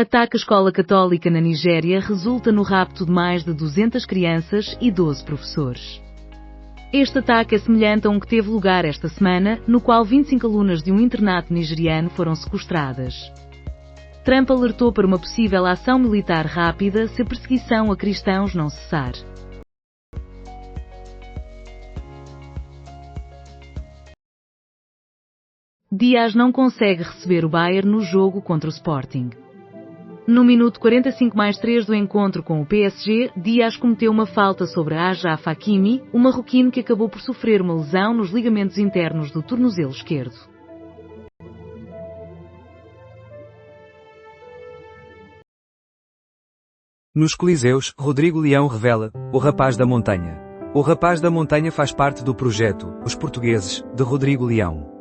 Ataque à escola católica na Nigéria resulta no rapto de mais de 200 crianças e 12 professores. Este ataque é semelhante a um que teve lugar esta semana, no qual 25 alunas de um internato nigeriano foram sequestradas. Trump alertou para uma possível ação militar rápida se a perseguição a cristãos não cessar. Dias não consegue receber o Bayern no jogo contra o Sporting. No minuto 45+3 do encontro com o PSG, Dias cometeu uma falta sobre Achraf Hakimi, o marroquino que acabou por sofrer uma lesão nos ligamentos internos do tornozelo esquerdo. Nos Coliseus, Rodrigo Leão revela: o rapaz da montanha. O rapaz da montanha faz parte do projeto Os Portugueses, de Rodrigo Leão.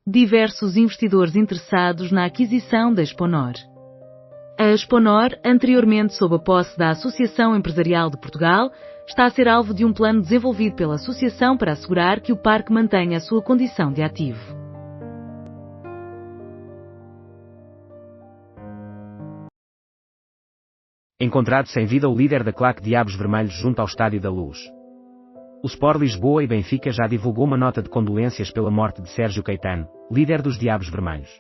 Diversos investidores interessados na aquisição da Exponor. A Exponor, anteriormente sob a posse da Associação Empresarial de Portugal, está a ser alvo de um plano desenvolvido pela Associação para assegurar que o parque mantenha a sua condição de ativo. Encontrado sem vida o líder da claque Diabos Vermelhos junto ao Estádio da Luz. O Sport Lisboa e Benfica já divulgou uma nota de condolências pela morte de Sérgio Caetano, líder dos Diabos Vermelhos.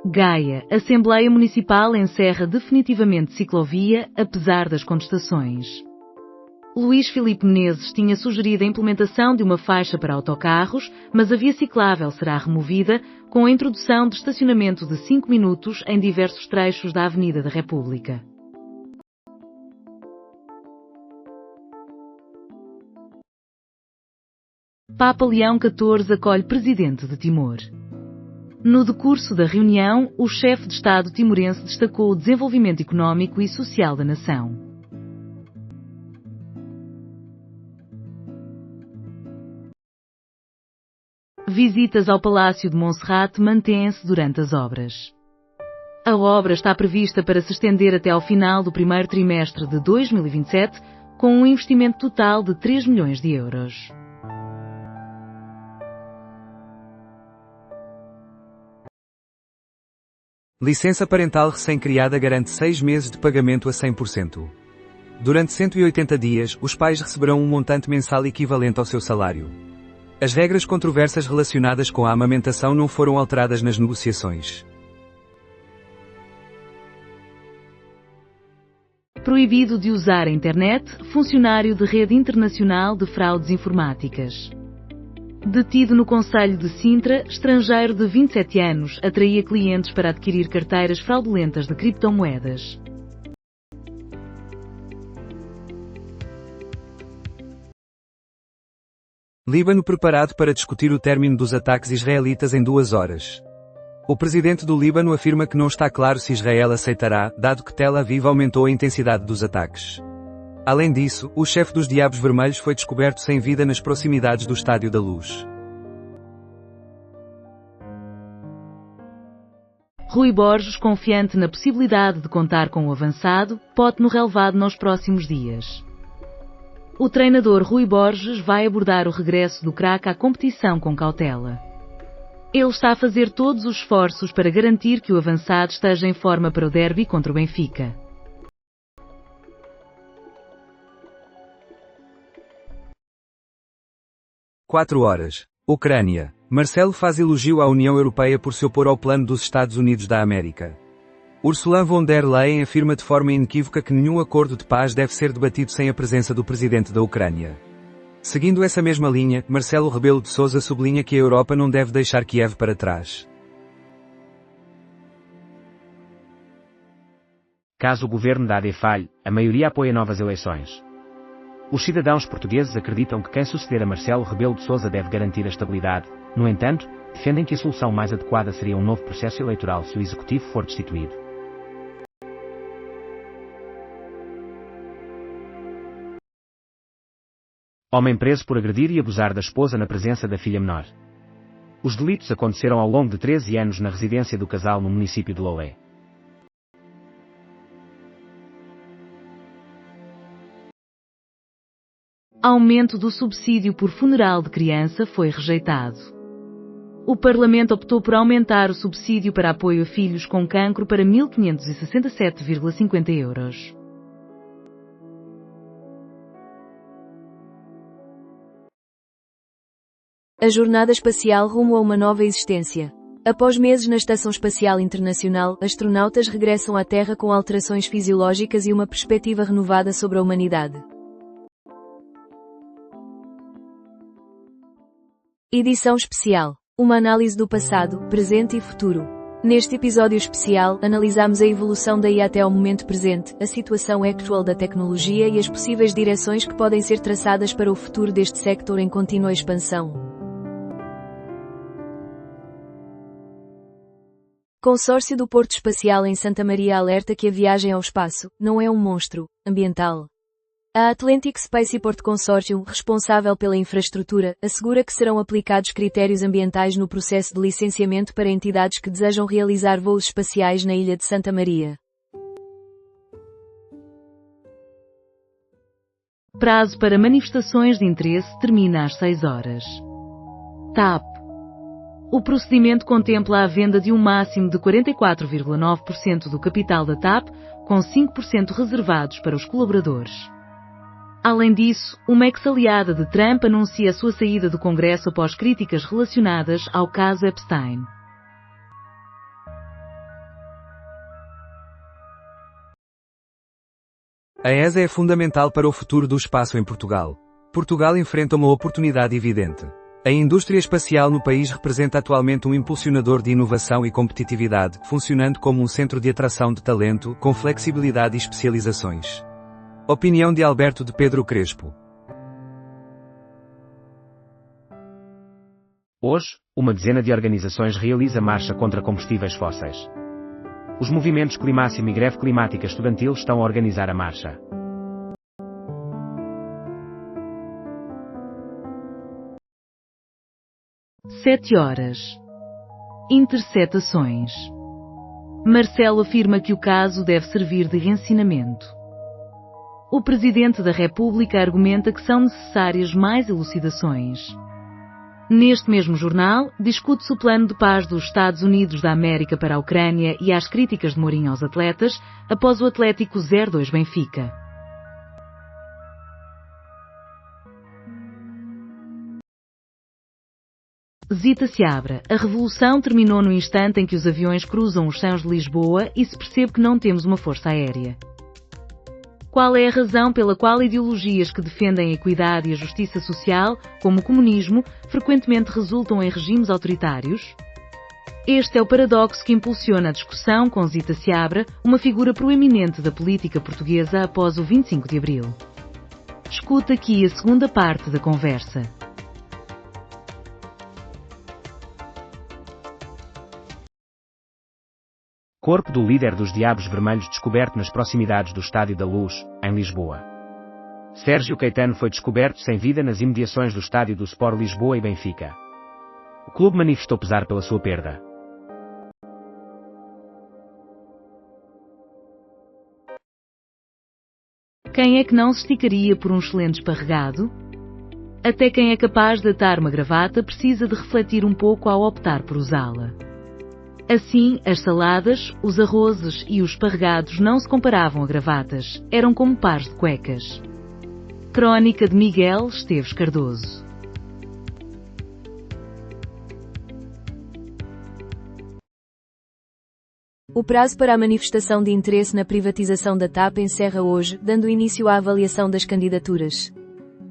Gaia, Assembleia Municipal encerra definitivamente ciclovia, apesar das contestações. Luís Filipe Menezes tinha sugerido a implementação de uma faixa para autocarros, mas a via ciclável será removida, com a introdução de estacionamento de 5 minutos em diversos trechos da Avenida da República. Papa Leão XIV acolhe presidente de Timor. No decurso da reunião, o chefe de Estado timorense destacou o desenvolvimento económico e social da nação. Visitas ao Palácio de Monserrate mantêm-se durante as obras. A obra está prevista para se estender até ao final do primeiro trimestre de 2027, com um investimento total de 3 milhões de euros. Licença parental recém-criada garante 6 meses de pagamento a 100%. Durante 180 dias, os pais receberão um montante mensal equivalente ao seu salário. As regras controversas relacionadas com a amamentação não foram alteradas nas negociações. Proibido de usar a internet, funcionário de rede internacional de fraudes informáticas. Detido no concelho de Sintra, estrangeiro de 27 anos, atraía clientes para adquirir carteiras fraudulentas de criptomoedas. Líbano preparado para discutir o término dos ataques israelitas em 2 horas. O presidente do Líbano afirma que não está claro se Israel aceitará, dado que Tel Aviv aumentou a intensidade dos ataques. Além disso, o chefe dos Diabos Vermelhos foi descoberto sem vida nas proximidades do Estádio da Luz. Rui Borges, confiante na possibilidade de contar com o avançado, pote no relevado nos próximos dias. O treinador Rui Borges vai abordar o regresso do craque à competição com cautela. Ele está a fazer todos os esforços para garantir que o avançado esteja em forma para o derby contra o Benfica. Quatro horas. Ucrânia. Marcelo faz elogio à União Europeia por se opor ao plano dos Estados Unidos da América. Ursula von der Leyen afirma de forma inequívoca que nenhum acordo de paz deve ser debatido sem a presença do presidente da Ucrânia. Seguindo essa mesma linha, Marcelo Rebelo de Sousa sublinha que a Europa não deve deixar Kiev para trás. Caso o governo da AD falhe, a maioria apoia novas eleições. Os cidadãos portugueses acreditam que quem suceder a Marcelo Rebelo de Sousa deve garantir a estabilidade. No entanto, defendem que a solução mais adequada seria um novo processo eleitoral se o executivo for destituído. Homem preso por agredir e abusar da esposa na presença da filha menor. Os delitos aconteceram ao longo de 13 anos na residência do casal no município de Lolé. Aumento do subsídio por funeral de criança foi rejeitado. O Parlamento optou por aumentar o subsídio para apoio a filhos com cancro para 1.567,50 euros. A jornada espacial rumo a uma nova existência. Após meses na Estação Espacial Internacional, astronautas regressam à Terra com alterações fisiológicas e uma perspectiva renovada sobre a humanidade. Edição especial. Uma análise do passado, presente e futuro. Neste episódio especial, analisamos a evolução da IA até ao momento presente, a situação actual da tecnologia e as possíveis direções que podem ser traçadas para o futuro deste sector em contínua expansão. Consórcio do Porto Espacial em Santa Maria alerta que a viagem ao espaço não é um monstro ambiental. A Atlantic Spaceport Consortium, responsável pela infraestrutura, assegura que serão aplicados critérios ambientais no processo de licenciamento para entidades que desejam realizar voos espaciais na ilha de Santa Maria. Prazo para manifestações de interesse termina às 6 horas. TAP. O procedimento contempla a venda de um máximo de 44,9% do capital da TAP, com 5% reservados para os colaboradores. Além disso, uma ex-aliada de Trump anuncia a sua saída do Congresso após críticas relacionadas ao caso Epstein. A ESA é fundamental para o futuro do espaço em Portugal. Portugal enfrenta uma oportunidade evidente. A indústria espacial no país representa atualmente um impulsionador de inovação e competitividade, funcionando como um centro de atração de talento, com flexibilidade e especializações. Opinião de Alberto de Pedro Crespo. Hoje, uma dezena de organizações realiza marcha contra combustíveis fósseis. Os movimentos Climáximo e Greve Climática Estudantil estão a organizar a marcha. Sete horas. Interceptações. Marcelo afirma que o caso deve servir de ensinamento. O Presidente da República argumenta que são necessárias mais elucidações. Neste mesmo jornal, discute-se o plano de paz dos Estados Unidos da América para a Ucrânia e as críticas de Mourinho aos atletas, após o Atlético 0-2 Benfica. Zita Seabra, a revolução terminou no instante em que os aviões cruzam os céus de Lisboa e se percebe que não temos uma força aérea. Qual é a razão pela qual ideologias que defendem a equidade e a justiça social, como o comunismo, frequentemente resultam em regimes autoritários? Este é o paradoxo que impulsiona a discussão com Zita Seabra, uma figura proeminente da política portuguesa após o 25 de Abril. Escuta aqui a segunda parte da conversa. Corpo do líder dos Diabos Vermelhos descoberto nas proximidades do Estádio da Luz, em Lisboa. Sérgio Caetano foi descoberto sem vida nas imediações do estádio do Sport Lisboa e Benfica. O clube manifestou pesar pela sua perda. Quem é que não se esticaria por um excelente esparregado? Até quem é capaz de atar uma gravata precisa de refletir um pouco ao optar por usá-la. Assim, as saladas, os arrozes e os esparregados não se comparavam a gravatas, eram como pares de cuecas. Crónica de Miguel Esteves Cardoso. O prazo para a manifestação de interesse na privatização da TAP encerra hoje, dando início à avaliação das candidaturas.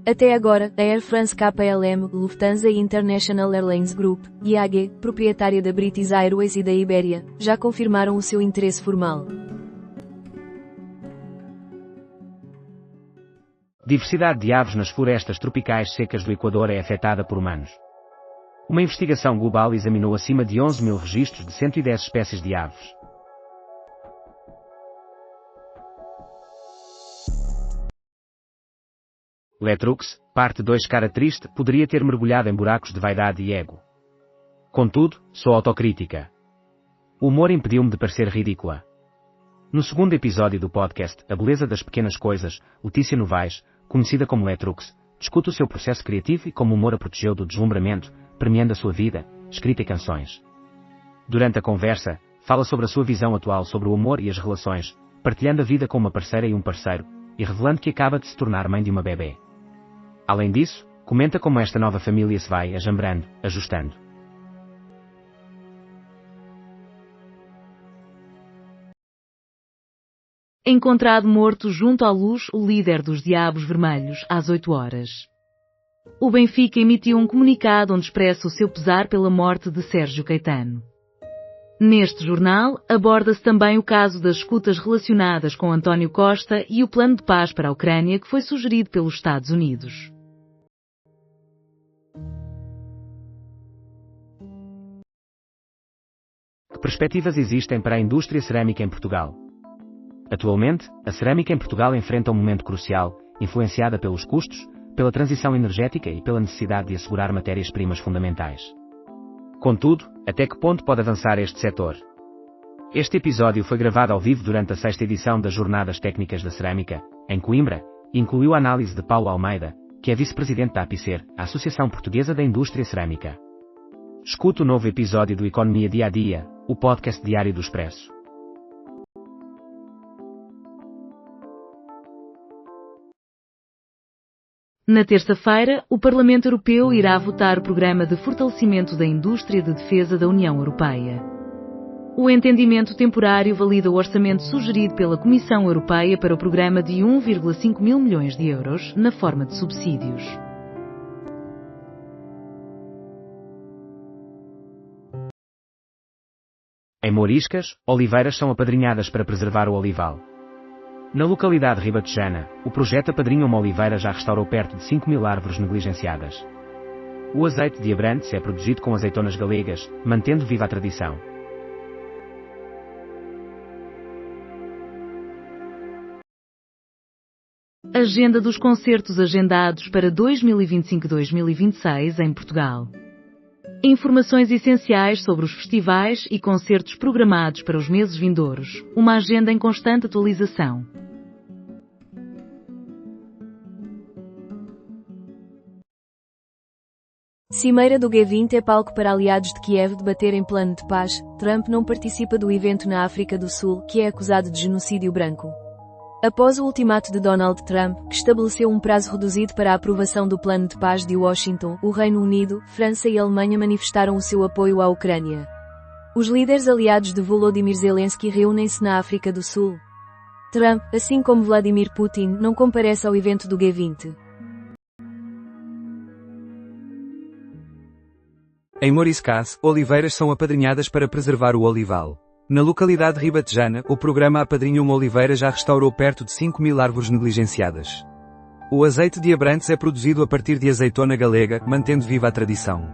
Até agora, a Air France KLM, Lufthansa e International Airlines Group, IAG, proprietária da British Airways e da Iberia, já confirmaram o seu interesse formal. Diversidade de aves nas florestas tropicais secas do Equador é afetada por humanos. Uma investigação global examinou acima de 11 mil registros de 110 espécies de aves. Letrux, parte 2. Cara triste, poderia ter mergulhado em buracos de vaidade e ego. Contudo, sou autocrítica. O humor impediu-me de parecer ridícula. No segundo episódio do podcast A Beleza das Pequenas Coisas, Letícia Novaes, conhecida como Letrux, discute o seu processo criativo e como o humor a protegeu do deslumbramento, premiando a sua vida, escrita e canções. Durante a conversa, fala sobre a sua visão atual sobre o amor e as relações, partilhando a vida com uma parceira e um parceiro, e revelando que acaba de se tornar mãe de uma bebê. Além disso, comenta como esta nova família se vai ajambrando, ajustando. Encontrado morto junto à luz o líder dos Diabos Vermelhos, às 8 horas. O Benfica emitiu um comunicado onde expressa o seu pesar pela morte de Sérgio Caetano. Neste jornal, aborda-se também o caso das escutas relacionadas com António Costa e o plano de paz para a Ucrânia que foi sugerido pelos Estados Unidos. Que perspectivas existem para a indústria cerâmica em Portugal? Atualmente, a cerâmica em Portugal enfrenta um momento crucial, influenciada pelos custos, pela transição energética e pela necessidade de assegurar matérias-primas fundamentais. Contudo, até que ponto pode avançar este setor? Este episódio foi gravado ao vivo durante a 6ª edição das Jornadas Técnicas da Cerâmica, em Coimbra, e incluiu a análise de Paulo Almeida, que é vice-presidente da APICER, a Associação Portuguesa da Indústria Cerâmica. Escute o novo episódio do Economia Dia a Dia, o podcast diário do Expresso. Na terça-feira, o Parlamento Europeu irá votar o Programa de Fortalecimento da Indústria de Defesa da União Europeia. O entendimento temporário valida o orçamento sugerido pela Comissão Europeia para o programa de 1,5 mil milhões de euros, na forma de subsídios. Em Mouriscas, oliveiras são apadrinhadas para preservar o olival. Na localidade ribatejana, o projeto Apadrinha uma Oliveira já restaurou perto de 5.000 árvores negligenciadas. O azeite de Abrantes é produzido com azeitonas galegas, mantendo viva a tradição. Agenda dos concertos agendados para 2025-2026 em Portugal. Informações essenciais sobre os festivais e concertos programados para os meses vindouros, uma agenda em constante atualização. Cimeira do G20 é palco para aliados de Kiev debaterem plano de paz. Trump não participa do evento na África do Sul, que é acusado de genocídio branco. Após o ultimato de Donald Trump, que estabeleceu um prazo reduzido para a aprovação do plano de paz de Washington, o Reino Unido, França e Alemanha manifestaram o seu apoio à Ucrânia. Os líderes aliados de Volodymyr Zelensky reúnem-se na África do Sul. Trump, assim como Vladimir Putin, não comparece ao evento do G20. Em Mouriscas, oliveiras são apadrinhadas para preservar o olival. Na localidade ribatejana, o programa Apadrinha uma Oliveira já restaurou perto de 5.000 árvores negligenciadas. O azeite de Abrantes é produzido a partir de azeitona galega, mantendo viva a tradição.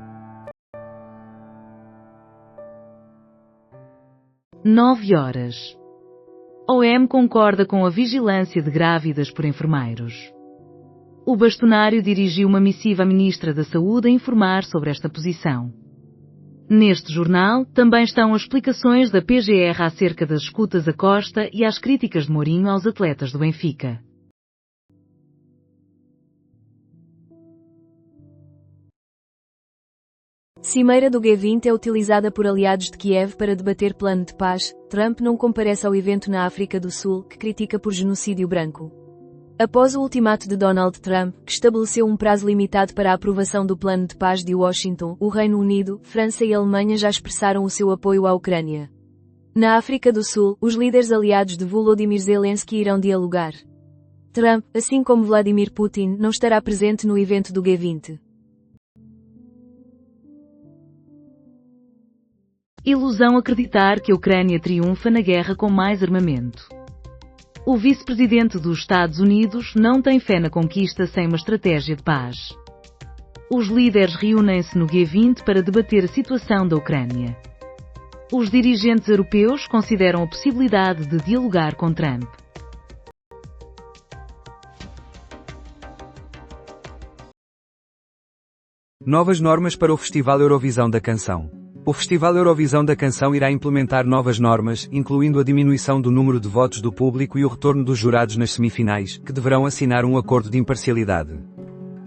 9 horas. OM concorda com a vigilância de grávidas por enfermeiros. O bastonário dirigiu uma missiva à Ministra da Saúde a informar sobre esta posição. Neste jornal, também estão as explicações da PGR acerca das escutas a Costa e às críticas de Mourinho aos atletas do Benfica. Cimeira do G20 é utilizada por aliados de Kiev para debater plano de paz. Trump não comparece ao evento na África do Sul, que critica por genocídio branco. Após o ultimato de Donald Trump, que estabeleceu um prazo limitado para a aprovação do plano de paz de Washington, o Reino Unido, França e Alemanha já expressaram o seu apoio à Ucrânia. Na África do Sul, os líderes aliados de Volodymyr Zelensky irão dialogar. Trump, assim como Vladimir Putin, não estará presente no evento do G20. Ilusão acreditar que a Ucrânia triunfa na guerra com mais armamento. O vice-presidente dos Estados Unidos não tem fé na conquista sem uma estratégia de paz. Os líderes reúnem-se no G20 para debater a situação da Ucrânia. Os dirigentes europeus consideram a possibilidade de dialogar com Trump. Novas normas para o Festival Eurovisão da Canção. O Festival Eurovisão da Canção irá implementar novas normas, incluindo a diminuição do número de votos do público e o retorno dos jurados nas semifinais, que deverão assinar um acordo de imparcialidade.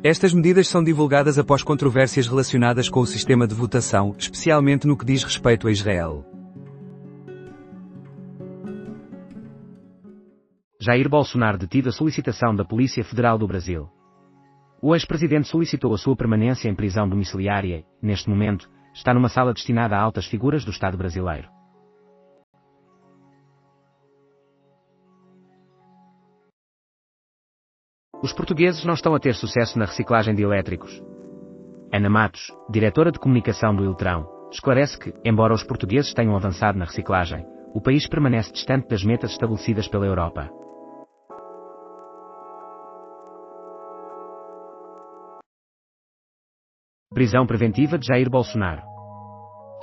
Estas medidas são divulgadas após controvérsias relacionadas com o sistema de votação, especialmente no que diz respeito a Israel. Jair Bolsonaro detido à solicitação da Polícia Federal do Brasil. O ex-presidente solicitou a sua permanência em prisão domiciliária e, neste momento, está numa sala destinada a altas figuras do Estado brasileiro. Os portugueses não estão a ter sucesso na reciclagem de elétricos. Ana Matos, diretora de comunicação do Iltrão, esclarece que, embora os portugueses tenham avançado na reciclagem, o país permanece distante das metas estabelecidas pela Europa. Prisão preventiva de Jair Bolsonaro.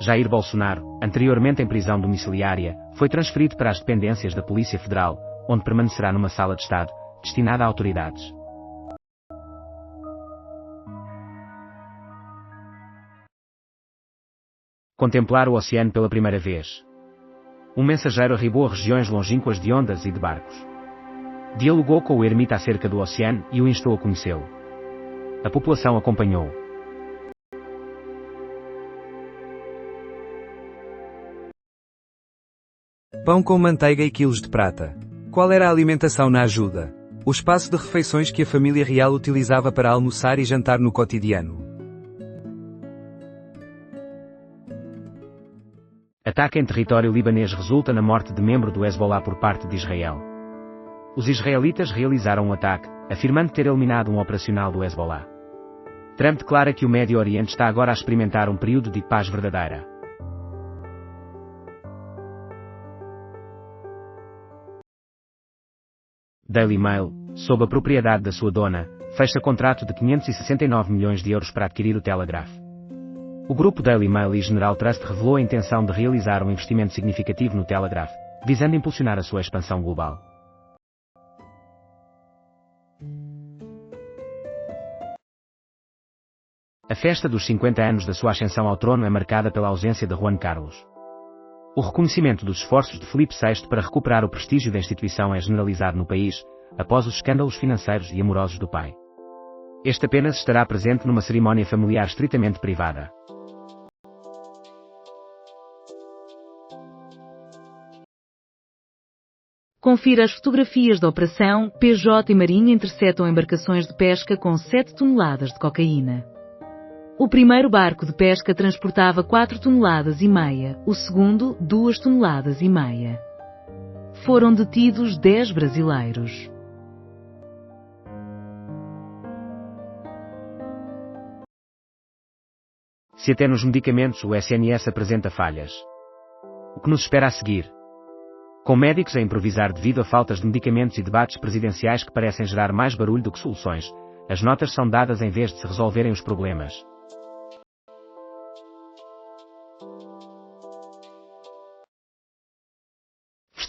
Jair Bolsonaro, anteriormente em prisão domiciliária, foi transferido para as dependências da Polícia Federal, onde permanecerá numa sala de Estado, destinada a autoridades. Contemplar o oceano pela primeira vez. Um mensageiro arribou a regiões longínquas de ondas e de barcos. Dialogou com o ermita acerca do oceano e o instou a conhecê-lo. A população acompanhou-o. Pão com manteiga e quilos de prata. Qual era a alimentação na ajuda? O espaço de refeições que a família real utilizava para almoçar e jantar no cotidiano. Ataque em território libanês resulta na morte de membro do Hezbollah por parte de Israel. Os israelitas realizaram um ataque, afirmando ter eliminado um operacional do Hezbollah. Trump declara que o Médio Oriente está agora a experimentar um período de paz verdadeira. Daily Mail, sob a propriedade da sua dona, fecha contrato de 569 milhões de euros para adquirir o Telegraph. O grupo Daily Mail e General Trust revelou a intenção de realizar um investimento significativo no Telegraph, visando impulsionar a sua expansão global. A festa dos 50 anos da sua ascensão ao trono é marcada pela ausência de Juan Carlos. O reconhecimento dos esforços de Filipe VI para recuperar o prestígio da instituição é generalizado no país, após os escândalos financeiros e amorosos do pai. Este apenas estará presente numa cerimónia familiar estritamente privada. Confira as fotografias da operação. PJ e Marinha interceptam embarcações de pesca com 7 toneladas de cocaína. O primeiro barco de pesca transportava 4,5 toneladas, o segundo, 2,5 toneladas. Foram detidos 10 brasileiros. Se até nos medicamentos o SNS apresenta falhas. O que nos espera a seguir? Com médicos a improvisar devido a faltas de medicamentos e debates presidenciais que parecem gerar mais barulho do que soluções, as notas são dadas em vez de se resolverem os problemas.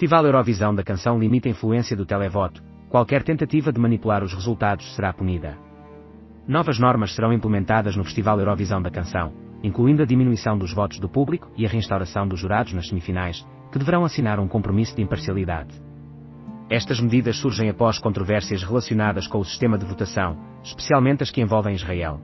Festival Eurovisão da Canção limita a influência do televoto. Qualquer tentativa de manipular os resultados será punida. Novas normas serão implementadas no Festival Eurovisão da Canção, incluindo a diminuição dos votos do público e a reinstauração dos jurados nas semifinais, que deverão assinar um compromisso de imparcialidade. Estas medidas surgem após controvérsias relacionadas com o sistema de votação, especialmente as que envolvem Israel.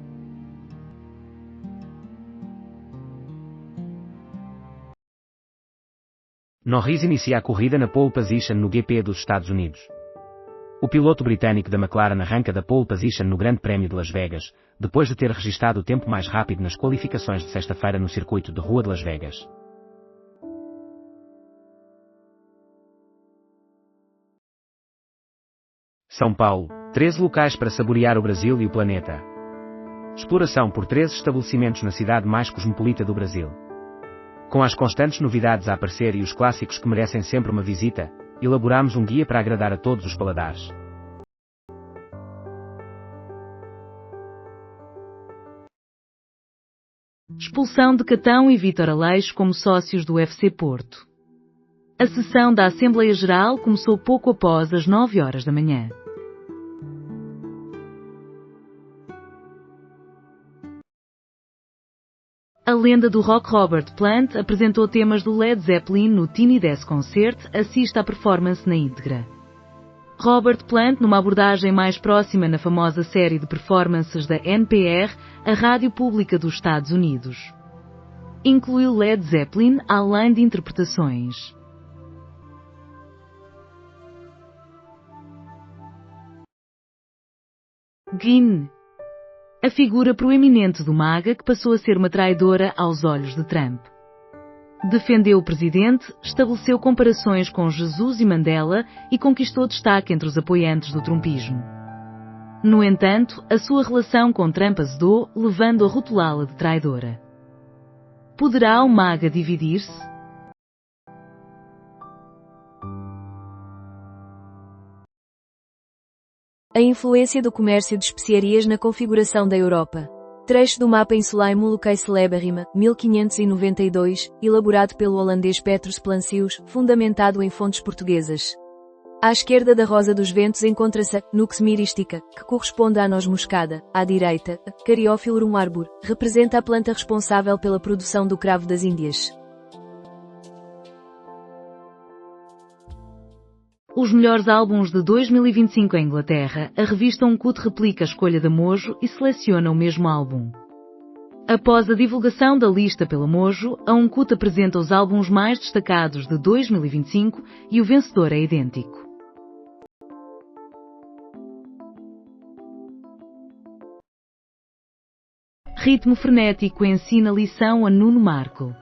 Norris inicia a corrida na pole position no GP dos Estados Unidos. O piloto britânico da McLaren arranca da pole position no Grande Prémio de Las Vegas, depois de ter registrado o tempo mais rápido nas qualificações de sexta-feira no circuito de rua de Las Vegas. São Paulo, 13 locais para saborear o Brasil e o planeta. Exploração por 13 estabelecimentos na cidade mais cosmopolita do Brasil. Com as constantes novidades a aparecer e os clássicos que merecem sempre uma visita, elaboramos um guia para agradar a todos os paladares. Expulsão de Catão e Vítor Aleixo como sócios do FC Porto. A sessão da Assembleia Geral começou pouco após as 9 horas da manhã. A lenda do rock Robert Plant apresentou temas do Led Zeppelin no Tiny Desk Concert. Assista à performance na íntegra. Robert Plant numa abordagem mais próxima na famosa série de performances da NPR, a rádio pública dos Estados Unidos. Incluiu Led Zeppelin, além de interpretações. Green. A figura proeminente do MAGA que passou a ser uma traidora aos olhos de Trump. Defendeu o presidente, estabeleceu comparações com Jesus e Mandela e conquistou destaque entre os apoiantes do trumpismo. No entanto, a sua relação com Trump azedou, levando a rotulá-la de traidora. Poderá o MAGA dividir-se? A influência do comércio de especiarias na configuração da Europa. Trecho do mapa insular Molucas Celeberrima, 1592, elaborado pelo holandês Petrus Plancius, fundamentado em fontes portuguesas. À esquerda da Rosa dos Ventos encontra-se a Nux myristica, que corresponde à noz moscada. À direita, a Caryophyllum arbor, representa a planta responsável pela produção do cravo das Índias. Os melhores álbuns de 2025 em Inglaterra, a revista Uncut replica a escolha da Mojo e seleciona o mesmo álbum. Após a divulgação da lista pela Mojo, a Uncut apresenta os álbuns mais destacados de 2025 e o vencedor é idêntico. Ritmo frenético ensina lição a Nuno Marco.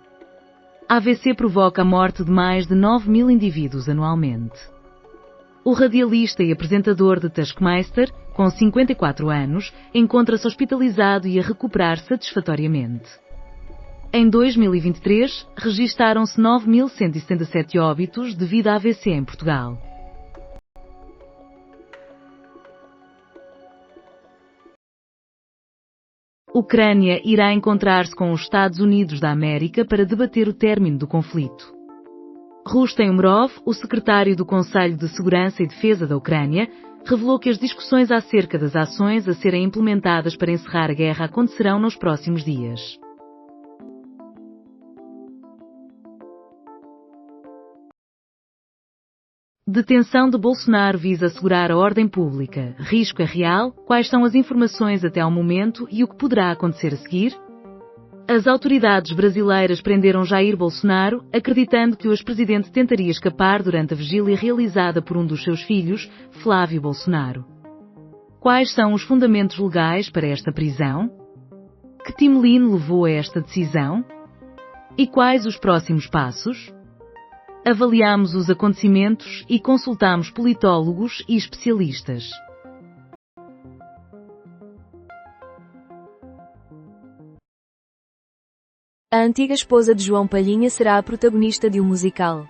AVC provoca a morte de mais de 9.000 indivíduos anualmente. O radialista e apresentador de Taskmaster, com 54 anos, encontra-se hospitalizado e a recuperar satisfatoriamente. Em 2023, registaram-se 9.177 óbitos devido a AVC em Portugal. Ucrânia irá encontrar-se com os Estados Unidos da América para debater o término do conflito. Rustem Umerov, o secretário do Conselho de Segurança e Defesa da Ucrânia, revelou que as discussões acerca das ações a serem implementadas para encerrar a guerra acontecerão nos próximos dias. Detenção de Bolsonaro visa assegurar a ordem pública. Risco é real? Quais são as informações até ao momento e o que poderá acontecer a seguir? As autoridades brasileiras prenderam Jair Bolsonaro, acreditando que o ex-presidente tentaria escapar durante a vigília realizada por um dos seus filhos, Flávio Bolsonaro. Quais são os fundamentos legais para esta prisão? Que timeline levou a esta decisão? E quais os próximos passos? Avaliamos os acontecimentos e consultamos politólogos e especialistas. A antiga esposa de João Palhinha será a protagonista de um musical.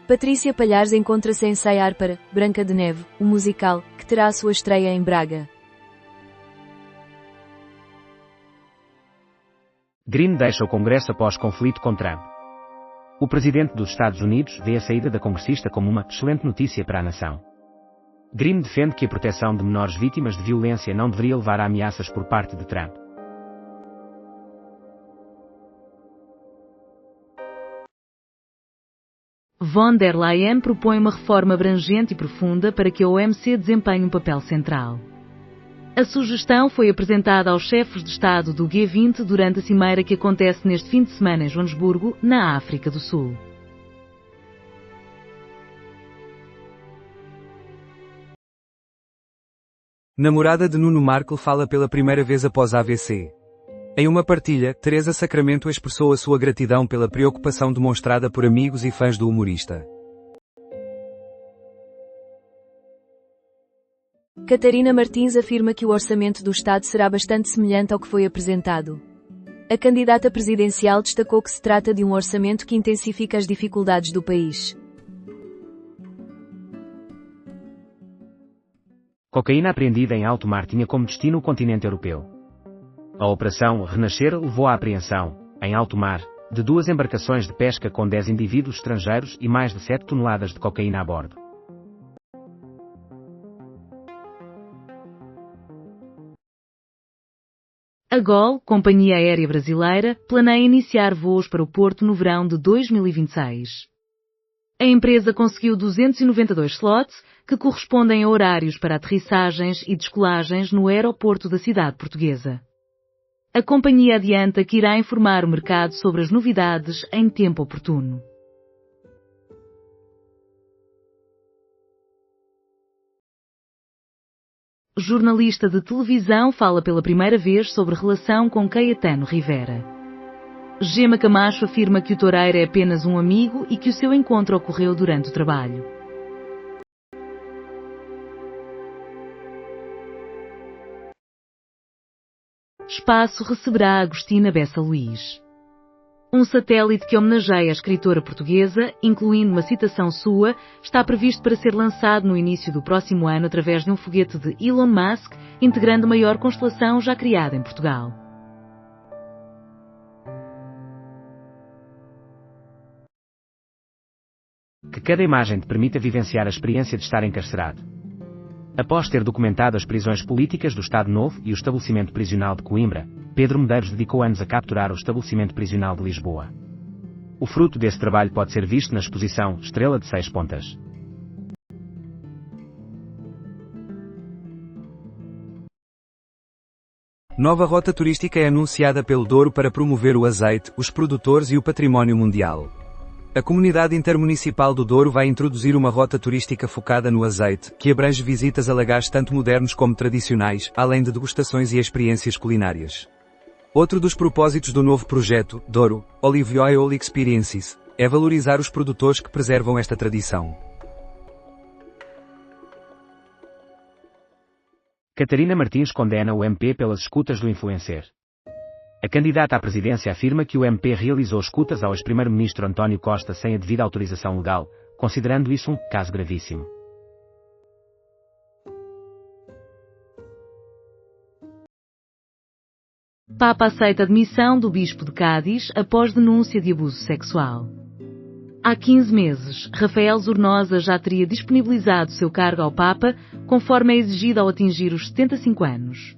Patrícia Palhares encontra-se a ensaiar para Branca de Neve, o musical, que terá a sua estreia em Braga. Green deixa o Congresso após conflito com Trump. O presidente dos Estados Unidos vê a saída da congressista como uma excelente notícia para a nação. Green defende que a proteção de menores vítimas de violência não deveria levar a ameaças por parte de Trump. Von der Leyen propõe uma reforma abrangente e profunda para que a OMC desempenhe um papel central. A sugestão foi apresentada aos chefes de Estado do G20 durante a cimeira que acontece neste fim de semana em Joanesburgo, na África do Sul. Namorada de Nuno Marco fala pela primeira vez após AVC. Em uma partilha, Teresa Sacramento expressou a sua gratidão pela preocupação demonstrada por amigos e fãs do humorista. Catarina Martins afirma que o orçamento do Estado será bastante semelhante ao que foi apresentado. A candidata presidencial destacou que se trata de um orçamento que intensifica as dificuldades do país. Cocaína apreendida em alto mar tinha como destino o continente europeu. A Operação Renascer levou à apreensão, em alto mar, de 2 embarcações de pesca com 10 indivíduos estrangeiros e mais de 7 toneladas de cocaína a bordo. A GOL, Companhia Aérea Brasileira, planeia iniciar voos para o Porto no verão de 2026. A empresa conseguiu 292 slots, que correspondem a horários para aterrissagens e descolagens no aeroporto da cidade portuguesa. A companhia adianta que irá informar o mercado sobre as novidades em tempo oportuno. Jornalista de televisão fala pela primeira vez sobre relação com Caetano Rivera. Gema Camacho afirma que o toureiro é apenas um amigo e que o seu encontro ocorreu durante o trabalho. Espaço receberá Agostina Bessa Luís. Um satélite que homenageia a escritora portuguesa, incluindo uma citação sua, está previsto para ser lançado no início do próximo ano através de um foguete de Elon Musk, integrando a maior constelação já criada em Portugal. Que cada imagem te permita vivenciar a experiência de estar encarcerado. Após ter documentado as prisões políticas do Estado Novo e o estabelecimento prisional de Coimbra, Pedro Medeiros dedicou anos a capturar o estabelecimento prisional de Lisboa. O fruto desse trabalho pode ser visto na exposição Estrela de 6 Pontas. Nova rota turística é anunciada pelo Douro para promover o azeite, os produtores e o património mundial. A Comunidade Intermunicipal do Douro vai introduzir uma rota turística focada no azeite, que abrange visitas a lagares tanto modernos como tradicionais, além de degustações e experiências culinárias. Outro dos propósitos do novo projeto, Douro, Olive Oil Experiences, é valorizar os produtores que preservam esta tradição. Catarina Martins condena o MP pelas escutas do influencer. A candidata à presidência afirma que o MP realizou escutas ao ex-primeiro-ministro António Costa sem a devida autorização legal, considerando isso um caso gravíssimo. Papa aceita a demissão do bispo de Cádiz após denúncia de abuso sexual. Há 15 meses, Rafael Zornosa já teria disponibilizado seu cargo ao Papa, conforme é exigido ao atingir os 75 anos.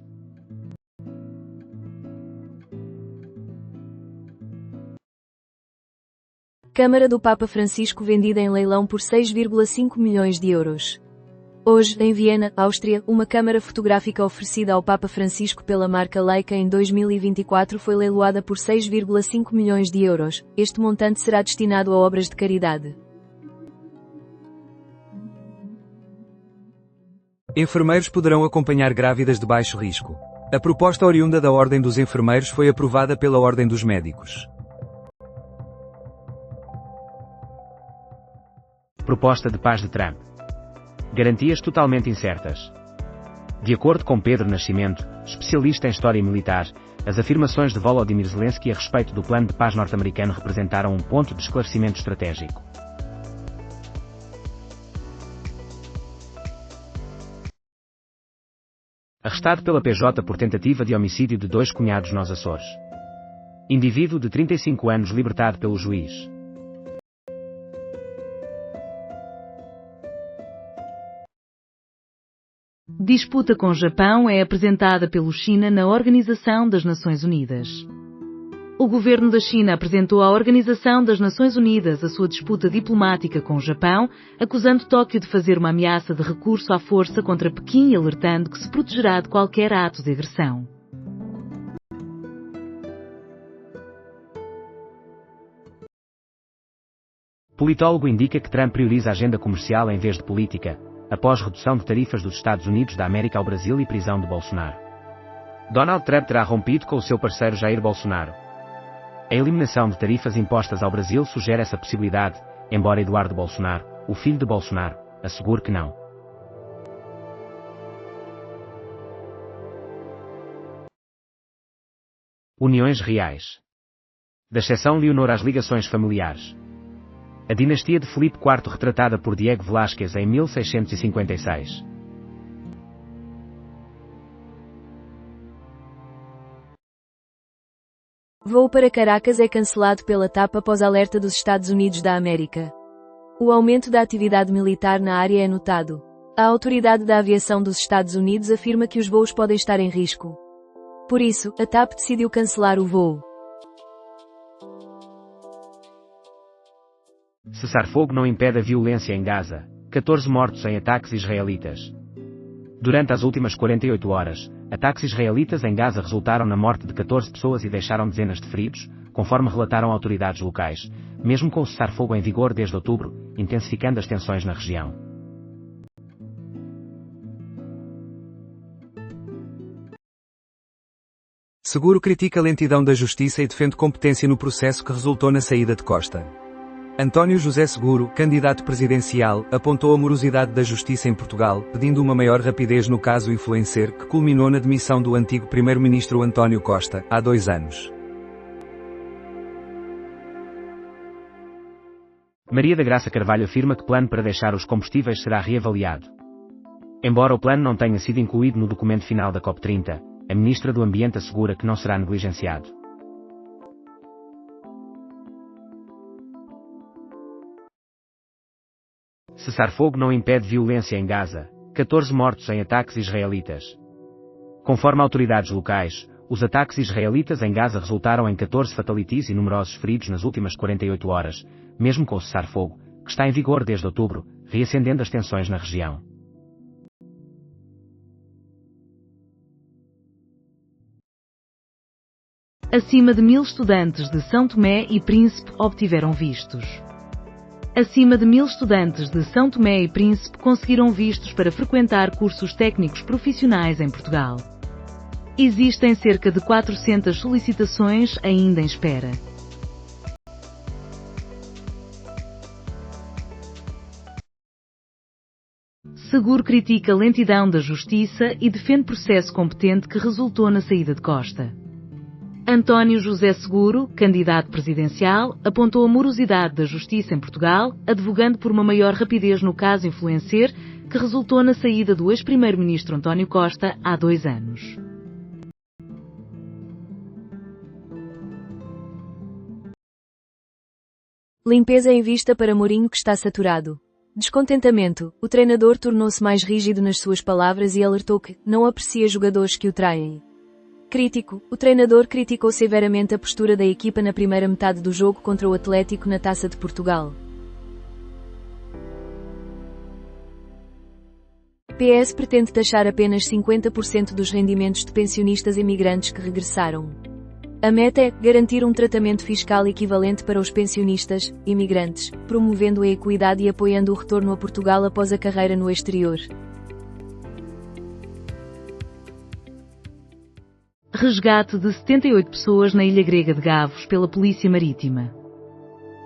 Câmara do Papa Francisco vendida em leilão por 6,5 milhões de euros. Hoje, em Viena, Áustria, uma câmara fotográfica oferecida ao Papa Francisco pela marca Leica em 2024 foi leiloada por 6,5 milhões de euros. Este montante será destinado a obras de caridade. Enfermeiros poderão acompanhar grávidas de baixo risco. A proposta oriunda da Ordem dos Enfermeiros foi aprovada pela Ordem dos Médicos. Proposta de paz de Trump. Garantias totalmente incertas. De acordo com Pedro Nascimento, especialista em história militar, as afirmações de Volodymyr Zelensky a respeito do plano de paz norte-americano representaram um ponto de esclarecimento estratégico. Arrestado pela PJ por tentativa de homicídio de 2 cunhados nos Açores. Indivíduo de 35 anos libertado pelo juiz. Disputa com Japão é apresentada pelo China na Organização das Nações Unidas. O governo da China apresentou à Organização das Nações Unidas a sua disputa diplomática com o Japão, acusando Tóquio de fazer uma ameaça de recurso à força contra Pequim e alertando que se protegerá de qualquer ato de agressão. Politólogo indica que Trump prioriza a agenda comercial em vez de política, após redução de tarifas dos Estados Unidos da América ao Brasil e prisão de Bolsonaro. Donald Trump terá rompido com o seu parceiro Jair Bolsonaro. A eliminação de tarifas impostas ao Brasil sugere essa possibilidade, embora Eduardo Bolsonaro, o filho de Bolsonaro, assegure que não. Uniões reais. Da exceção Leonor às ligações familiares. A dinastia de Filipe IV retratada por Diego Velázquez em 1656. Voo para Caracas é cancelado pela TAP após alerta dos Estados Unidos da América. O aumento da atividade militar na área é notado. A Autoridade da Aviação dos Estados Unidos afirma que os voos podem estar em risco. Por isso, a TAP decidiu cancelar o voo. Cessar-fogo não impede a violência em Gaza. 14 mortos em ataques israelitas. Durante as últimas 48 horas, ataques israelitas em Gaza resultaram na morte de 14 pessoas e deixaram dezenas de feridos, conforme relataram autoridades locais, mesmo com o cessar-fogo em vigor desde outubro, intensificando as tensões na região. Seguro critica a lentidão da justiça e defende competência no processo que resultou na saída de Costa. António José Seguro, candidato presidencial, apontou a morosidade da justiça em Portugal, pedindo uma maior rapidez no caso Influencer, que culminou na demissão do antigo primeiro-ministro António Costa, há 2 anos. Maria da Graça Carvalho afirma que plano para deixar os combustíveis será reavaliado. Embora o plano não tenha sido incluído no documento final da COP30, a Ministra do Ambiente assegura que não será negligenciado. Cessar-fogo não impede violência em Gaza, 14 mortos em ataques israelitas. Conforme autoridades locais, os ataques israelitas em Gaza resultaram em 14 fatalities e numerosos feridos nas últimas 48 horas, mesmo com o cessar-fogo, que está em vigor desde outubro, reacendendo as tensões na região. Acima de 1000 estudantes de São Tomé e Príncipe obtiveram vistos. Acima de 1000 estudantes de São Tomé e Príncipe conseguiram vistos para frequentar cursos técnicos profissionais em Portugal. Existem cerca de 400 solicitações ainda em espera. Seguro critica a lentidão da justiça e defende processo competente que resultou na saída de Costa. António José Seguro, candidato presidencial, apontou a morosidade da justiça em Portugal, advogando por uma maior rapidez no caso Influencer, que resultou na saída do ex-primeiro-ministro António Costa há 2 anos. Limpeza em vista para Mourinho que está saturado. Descontentamento. O treinador tornou-se mais rígido nas suas palavras e alertou que não aprecia jogadores que o traem. Crítico. O treinador criticou severamente a postura da equipa na primeira metade do jogo contra o Atlético na Taça de Portugal. PS pretende taxar apenas 50% dos rendimentos de pensionistas imigrantes que regressaram. A meta é garantir um tratamento fiscal equivalente para os pensionistas imigrantes, promovendo a equidade e apoiando o retorno a Portugal após a carreira no exterior. Resgate de 78 pessoas na ilha grega de Gavos pela Polícia Marítima.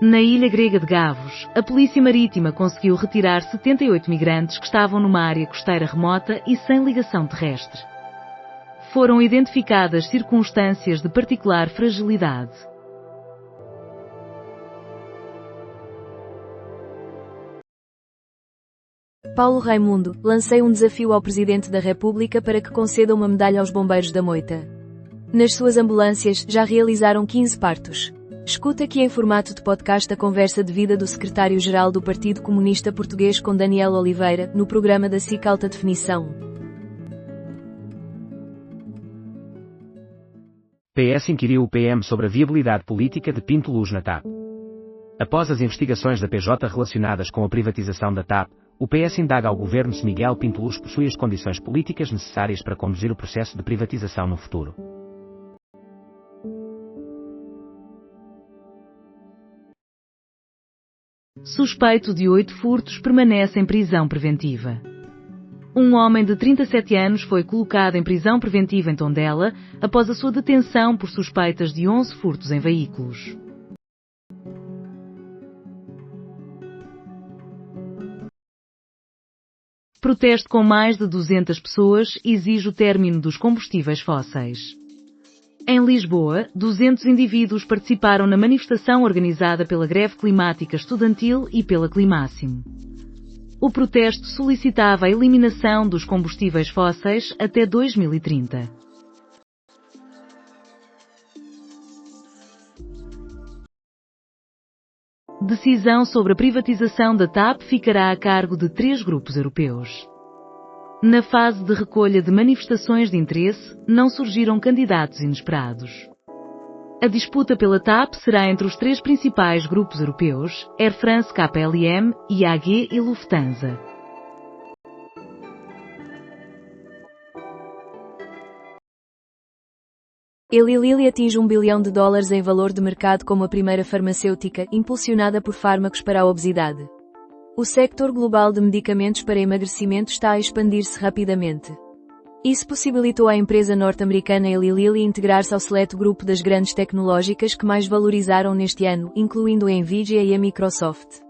Na ilha grega de Gavos, a Polícia Marítima conseguiu retirar 78 migrantes que estavam numa área costeira remota e sem ligação terrestre. Foram identificadas circunstâncias de particular fragilidade. Paulo Raimundo, lancei um desafio ao Presidente da República para que conceda uma medalha aos bombeiros da Moita. Nas suas ambulâncias, já realizaram 15 partos. Escuta aqui em formato de podcast a conversa de vida do secretário-geral do Partido Comunista Português com Daniel Oliveira, no programa da SIC Alta Definição. PS inquiriu o PM sobre a viabilidade política de Pinto Luz na TAP. Após as investigações da PJ relacionadas com a privatização da TAP, o PS indaga ao governo se Miguel Pinto Luz possui as condições políticas necessárias para conduzir o processo de privatização no futuro. Suspeito de 8 furtos permanece em prisão preventiva. Um homem de 37 anos foi colocado em prisão preventiva em Tondela após a sua detenção por suspeitas de 11 furtos em veículos. Protesto com mais de 200 pessoas exige o término dos combustíveis fósseis. Em Lisboa, 200 indivíduos participaram na manifestação organizada pela Greve Climática Estudantil e pela Climáximo. O protesto solicitava a eliminação dos combustíveis fósseis até 2030. Decisão sobre a privatização da TAP ficará a cargo de 3 grupos europeus. Na fase de recolha de manifestações de interesse, não surgiram candidatos inesperados. A disputa pela TAP será entre os três principais grupos europeus, Air France KLM, IAG e Lufthansa. Eli Lilly atinge $1 bilhão em valor de mercado como a primeira farmacêutica impulsionada por fármacos para a obesidade. O sector global de medicamentos para emagrecimento está a expandir-se rapidamente. Isso possibilitou à empresa norte-americana Eli Lilly integrar-se ao seleto grupo das grandes tecnológicas que mais valorizaram neste ano, incluindo a Nvidia e a Microsoft.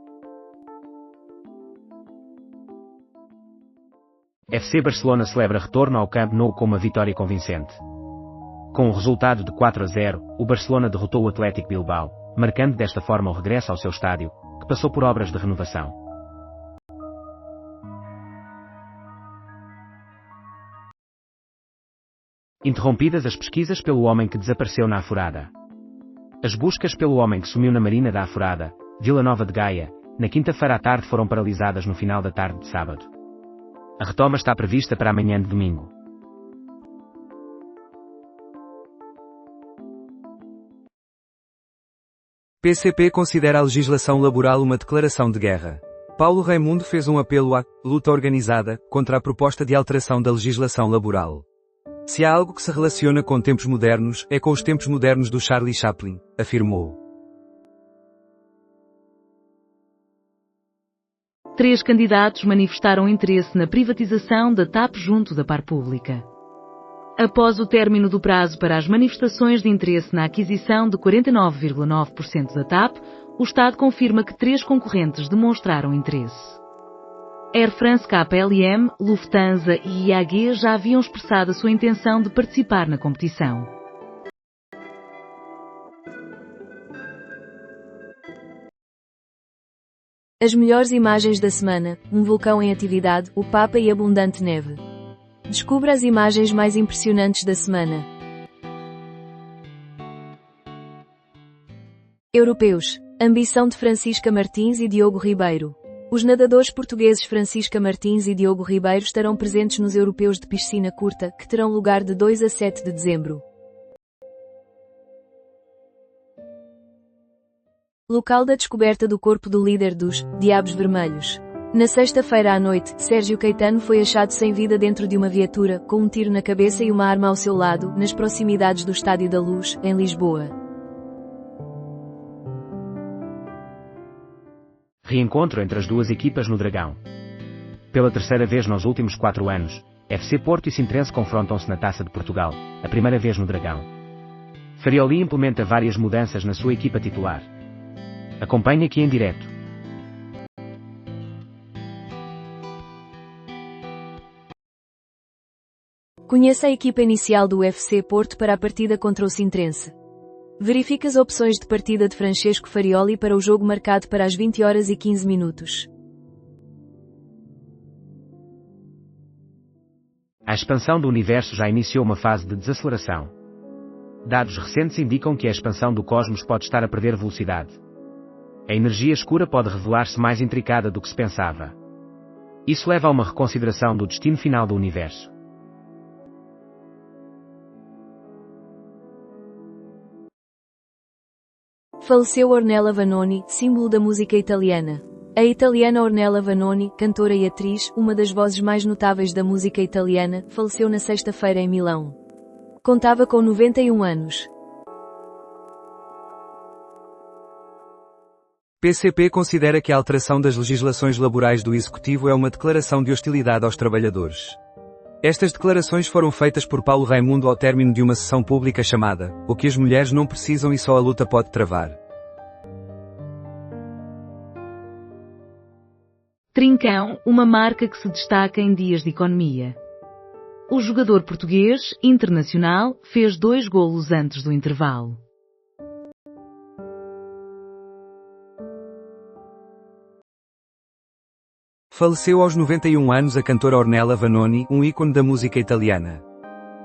FC Barcelona celebra retorno ao Camp Nou com uma vitória convincente. Com um resultado de 4-0, o Barcelona derrotou o Athletic Bilbao, marcando desta forma o regresso ao seu estádio, que passou por obras de renovação. Interrompidas as pesquisas pelo homem que desapareceu na Aforada. As buscas pelo homem que sumiu na marina da Aforada, Vila Nova de Gaia, na quinta-feira à tarde foram paralisadas no final da tarde de sábado. A retoma está prevista para amanhã de domingo. PCP considera a legislação laboral uma declaração de guerra. Paulo Raimundo fez um apelo à luta organizada contra a proposta de alteração da legislação laboral. Se há algo que se relaciona com tempos modernos, é com os tempos modernos do Charlie Chaplin, afirmou. 3 candidatos manifestaram interesse na privatização da TAP junto da Par Pública. Após o término do prazo para as manifestações de interesse na aquisição de 49,9% da TAP, o Estado confirma que 3 concorrentes demonstraram interesse. Air France KLM, Lufthansa e IAG já haviam expressado a sua intenção de participar na competição. As melhores imagens da semana, um vulcão em atividade, o Papa e abundante neve. Descubra as imagens mais impressionantes da semana. Europeus. Ambição de Francisca Martins e Diogo Ribeiro. Os nadadores portugueses Francisca Martins e Diogo Ribeiro estarão presentes nos Europeus de Piscina Curta, que terão lugar de 2 a 7 de dezembro. Local da descoberta do corpo do líder dos Diabos Vermelhos. Na sexta-feira à noite, Sérgio Caetano foi achado sem vida dentro de uma viatura, com um tiro na cabeça e uma arma ao seu lado, nas proximidades do Estádio da Luz, em Lisboa. Reencontro entre as duas equipas no Dragão. Pela terceira vez nos últimos 4 anos, FC Porto e Sintrense confrontam-se na Taça de Portugal, a primeira vez no Dragão. Farioli implementa várias mudanças na sua equipa titular. Acompanhe aqui em direto. Conheça a equipa inicial do FC Porto para a partida contra o Sintrense. Verifique as opções de partida de Francesco Farioli para o jogo marcado para as 20h15. A expansão do universo já iniciou uma fase de desaceleração. Dados recentes indicam que a expansão do cosmos pode estar a perder velocidade. A energia escura pode revelar-se mais intricada do que se pensava. Isso leva a uma reconsideração do destino final do universo. Faleceu Ornella Vanoni, símbolo da música italiana. A italiana Ornella Vanoni, cantora e atriz, uma das vozes mais notáveis da música italiana, faleceu na sexta-feira em Milão. Contava com 91 anos. PCP considera que a alteração das legislações laborais do Executivo é uma declaração de hostilidade aos trabalhadores. Estas declarações foram feitas por Paulo Raimundo ao término de uma sessão pública chamada "O que as mulheres não precisam e só a luta pode travar". Trincão, uma marca que se destaca em dias de economia. O jogador português, internacional, fez 2 golos antes do intervalo. Faleceu aos 91 anos a cantora Ornella Vanoni, um ícone da música italiana.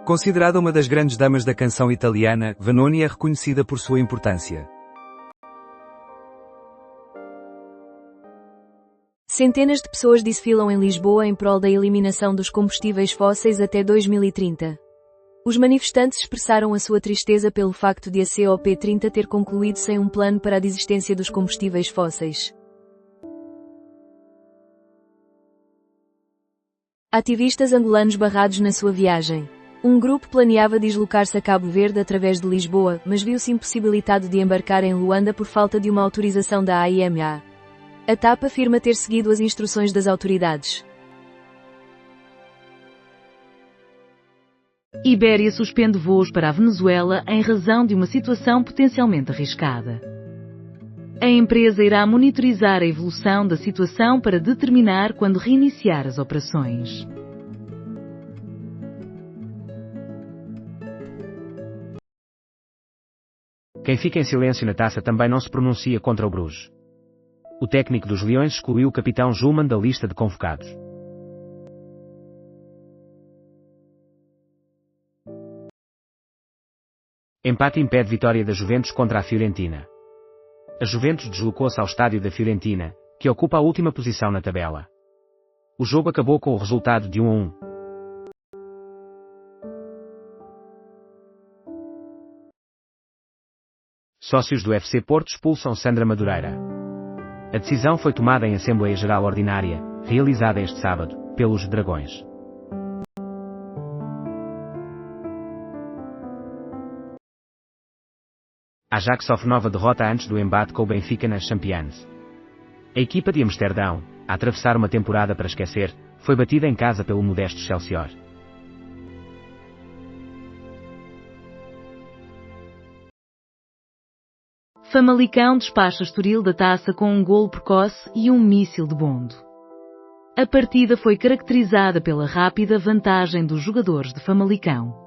Considerada uma das grandes damas da canção italiana, Vanoni é reconhecida por sua importância. Centenas de pessoas desfilam em Lisboa em prol da eliminação dos combustíveis fósseis até 2030. Os manifestantes expressaram a sua tristeza pelo facto de a COP30 ter concluído sem um plano para a desistência dos combustíveis fósseis. Ativistas angolanos barrados na sua viagem. Um grupo planeava deslocar-se a Cabo Verde através de Lisboa, mas viu-se impossibilitado de embarcar em Luanda por falta de uma autorização da AIMA. A TAP afirma ter seguido as instruções das autoridades. Ibéria suspende voos para a Venezuela em razão de uma situação potencialmente arriscada. A empresa irá monitorizar a evolução da situação para determinar quando reiniciar as operações. Quem fica em silêncio na taça também não se pronuncia contra o Bruges. O técnico dos Leões excluiu o capitão Julman da lista de convocados. Empate impede vitória da Juventus contra a Fiorentina. A Juventus deslocou-se ao estádio da Fiorentina, que ocupa a última posição na tabela. O jogo acabou com o resultado de 1-1. Sócios do FC Porto expulsam Sandra Madureira. A decisão foi tomada em Assembleia Geral Ordinária, realizada este sábado, pelos Dragões. Ajax sofre nova derrota antes do embate com o Benfica nas Champions. A equipa de Amsterdão, a atravessar uma temporada para esquecer, foi batida em casa pelo modesto Excelsior. Famalicão despacha Estoril da taça com um golo precoce e um míssil de Bondo. A partida foi caracterizada pela rápida vantagem dos jogadores de Famalicão.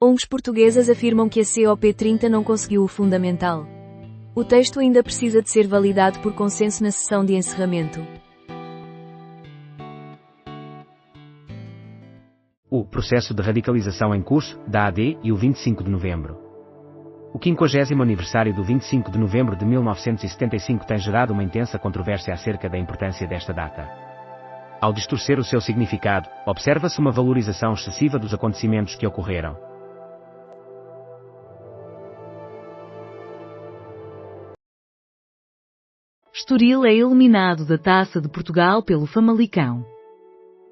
ONGs portuguesas afirmam que a COP30 não conseguiu o fundamental. O texto ainda precisa de ser validado por consenso na sessão de encerramento. O processo de radicalização em curso, da AD, e o 25 de novembro. O 50º aniversário do 25 de novembro de 1975 tem gerado uma intensa controvérsia acerca da importância desta data. Ao distorcer o seu significado, observa-se uma valorização excessiva dos acontecimentos que ocorreram. Estoril é eliminado da Taça de Portugal pelo Famalicão.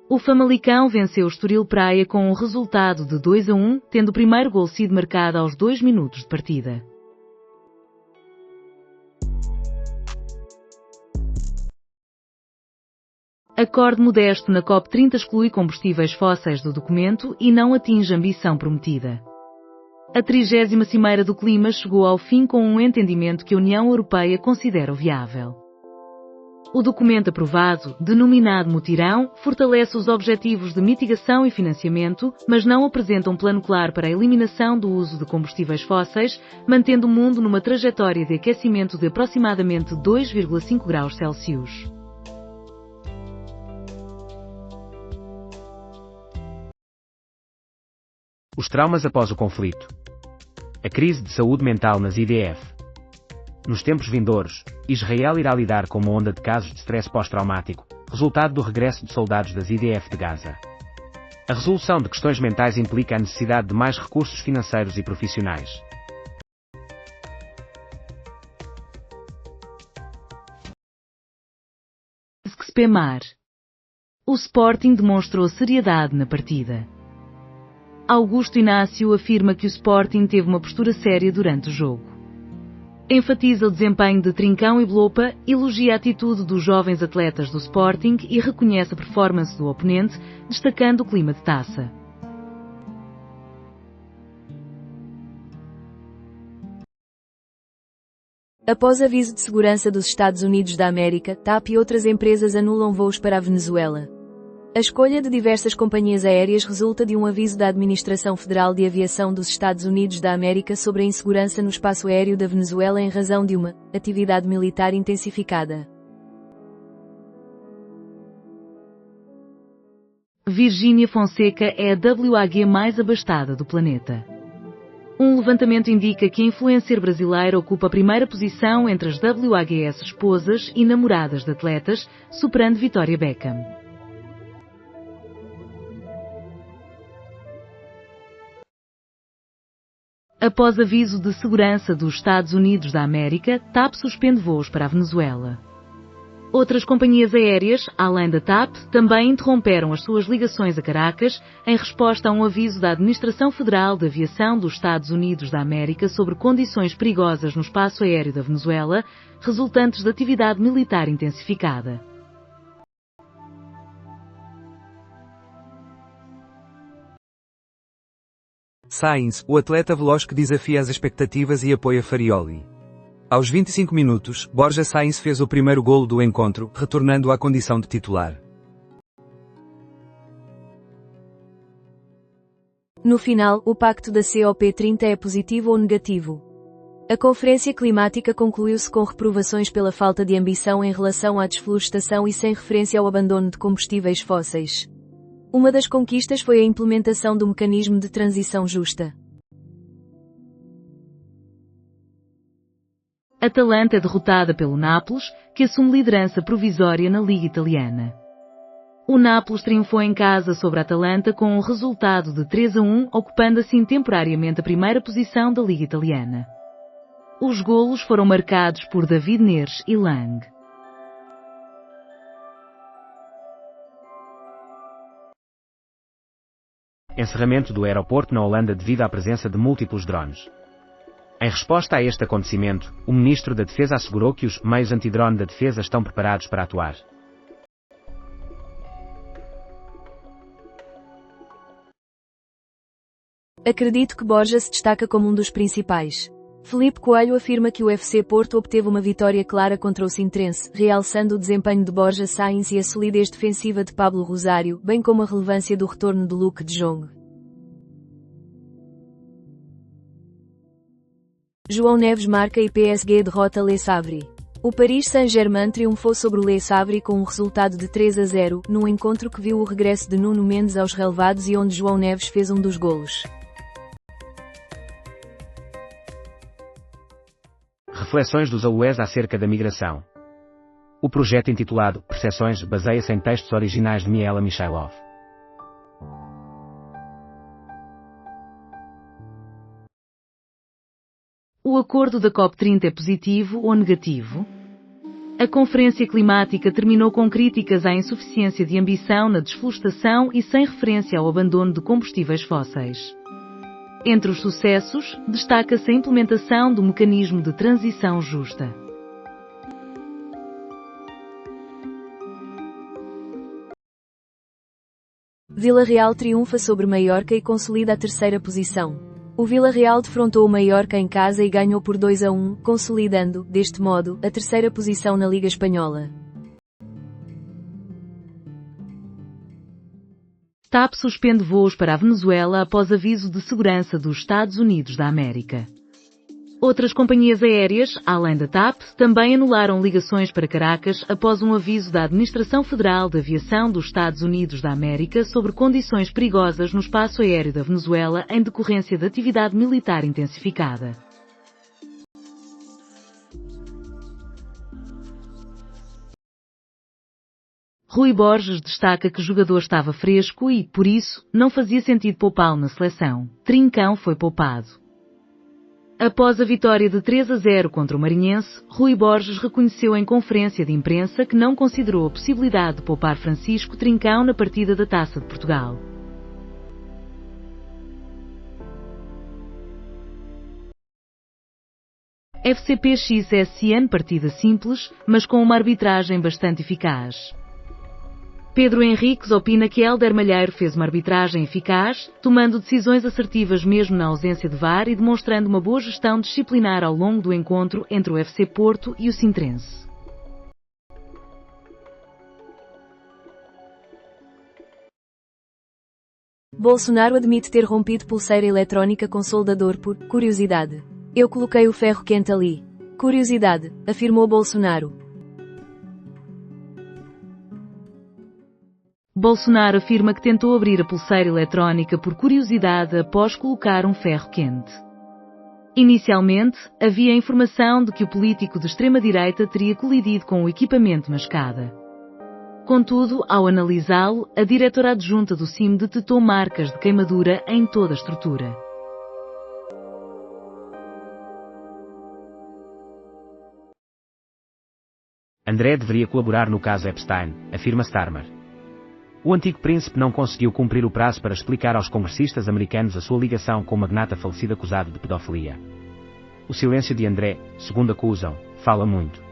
O Famalicão venceu o Estoril Praia com um resultado de 2-1, tendo o primeiro gol sido marcado aos 2 minutos de partida. Acorde modesto na COP30 exclui combustíveis fósseis do documento e não atinge a ambição prometida. A 30ª Cimeira do Clima chegou ao fim com um entendimento que a União Europeia considera viável. O documento aprovado, denominado Mutirão, fortalece os objetivos de mitigação e financiamento, mas não apresenta um plano claro para a eliminação do uso de combustíveis fósseis, mantendo o mundo numa trajetória de aquecimento de aproximadamente 2,5 graus Celsius. Os traumas após o conflito. A crise de saúde mental nas IDF. Nos tempos vindouros, Israel irá lidar com uma onda de casos de stress pós-traumático, resultado do regresso de soldados das IDF de Gaza. A resolução de questões mentais implica a necessidade de mais recursos financeiros e profissionais. Spemar. O Sporting demonstrou seriedade na partida. Augusto Inácio afirma que o Sporting teve uma postura séria durante o jogo. Enfatiza o desempenho de Trincão e Blopa, elogia a atitude dos jovens atletas do Sporting e reconhece a performance do oponente, destacando o clima de taça. Após aviso de segurança dos Estados Unidos da América, TAP e outras empresas anulam voos para a Venezuela. A escolha de diversas companhias aéreas resulta de um aviso da Administração Federal de Aviação dos Estados Unidos da América sobre a insegurança no espaço aéreo da Venezuela em razão de uma atividade militar intensificada. Virgínia Fonseca é a WAG mais abastada do planeta. Um levantamento indica que a influencer brasileira ocupa a primeira posição entre as WAGS esposas e namoradas de atletas, superando Victoria Beckham. Após aviso de segurança dos Estados Unidos da América, TAP suspende voos para a Venezuela. Outras companhias aéreas, além da TAP, também interromperam as suas ligações a Caracas, em resposta a um aviso da Administração Federal de Aviação dos Estados Unidos da América sobre condições perigosas no espaço aéreo da Venezuela, resultantes de atividade militar intensificada. Sainz, o atleta veloz que desafia as expectativas e apoia Farioli. Aos 25 minutos, Borja Sainz fez o primeiro golo do encontro, retornando à condição de titular. No final, o pacto da COP30 é positivo ou negativo? A Conferência Climática concluiu-se com reprovações pela falta de ambição em relação à desflorestação e sem referência ao abandono de combustíveis fósseis. Uma das conquistas foi a implementação do mecanismo de transição justa. Atalanta é derrotada pelo Nápoles, que assume liderança provisória na Liga Italiana. O Nápoles triunfou em casa sobre a Atalanta com um resultado de 3-1, ocupando assim temporariamente a primeira posição da Liga Italiana. Os golos foram marcados por David Neres e Lang. Encerramento do aeroporto na Holanda devido à presença de múltiplos drones. Em resposta a este acontecimento, o Ministro da Defesa assegurou que os meios antidrone da defesa estão preparados para atuar. Acredito que Borja se destaca como um dos principais. Felipe Coelho afirma que o FC Porto obteve uma vitória clara contra o Sintrense, realçando o desempenho de Borja Sainz e a solidez defensiva de Pablo Rosário, bem como a relevância do retorno de Luuk de Jong. João Neves marca e PSG derrota Les Havre. O Paris Saint-Germain triunfou sobre o Les Havre com um resultado de 3-0, num encontro que viu o regresso de Nuno Mendes aos relevados e onde João Neves fez um dos golos. Reflexões dos Alués acerca da migração. O projeto intitulado Percepções baseia-se em textos originais de Miela Michailov. O acordo da COP30 é positivo ou negativo? A Conferência Climática terminou com críticas à insuficiência de ambição na desflorestação e sem referência ao abandono de combustíveis fósseis. Entre os sucessos, destaca-se a implementação do mecanismo de transição justa. Vila Real triunfa sobre Mallorca e consolida a terceira posição. O Vila Real defrontou o Mallorca em casa e ganhou por 2-1, consolidando, deste modo, a terceira posição na Liga Espanhola. TAP suspende voos para a Venezuela após aviso de segurança dos Estados Unidos da América. Outras companhias aéreas, além da TAP, também anularam ligações para Caracas após um aviso da Administração Federal de Aviação dos Estados Unidos da América sobre condições perigosas no espaço aéreo da Venezuela em decorrência de atividade militar intensificada. Rui Borges destaca que o jogador estava fresco e, por isso, não fazia sentido poupá-lo na seleção. Trincão foi poupado. Após a vitória de 3-0 contra o Marinhense, Rui Borges reconheceu em conferência de imprensa que não considerou a possibilidade de poupar Francisco Trincão na partida da Taça de Portugal. FCPX-SN partida simples, mas com uma arbitragem bastante eficaz. Pedro Henriques opina que Hélder Malheiro fez uma arbitragem eficaz, tomando decisões assertivas mesmo na ausência de VAR e demonstrando uma boa gestão disciplinar ao longo do encontro entre o FC Porto e o Sintrense. Bolsonaro admite ter rompido pulseira eletrónica com soldador por curiosidade. Eu coloquei o ferro quente ali. Curiosidade, afirmou Bolsonaro. Bolsonaro afirma que tentou abrir a pulseira eletrónica por curiosidade após colocar um ferro quente. Inicialmente, havia a informação de que o político de extrema-direita teria colidido com o equipamento mascada. Contudo, ao analisá-lo, a diretora adjunta do CIM detectou marcas de queimadura em toda a estrutura. André deveria colaborar no caso Epstein, afirma Starmer. O antigo príncipe não conseguiu cumprir o prazo para explicar aos congressistas americanos a sua ligação com o magnata falecido acusado de pedofilia. O silêncio de André, segundo acusam, fala muito.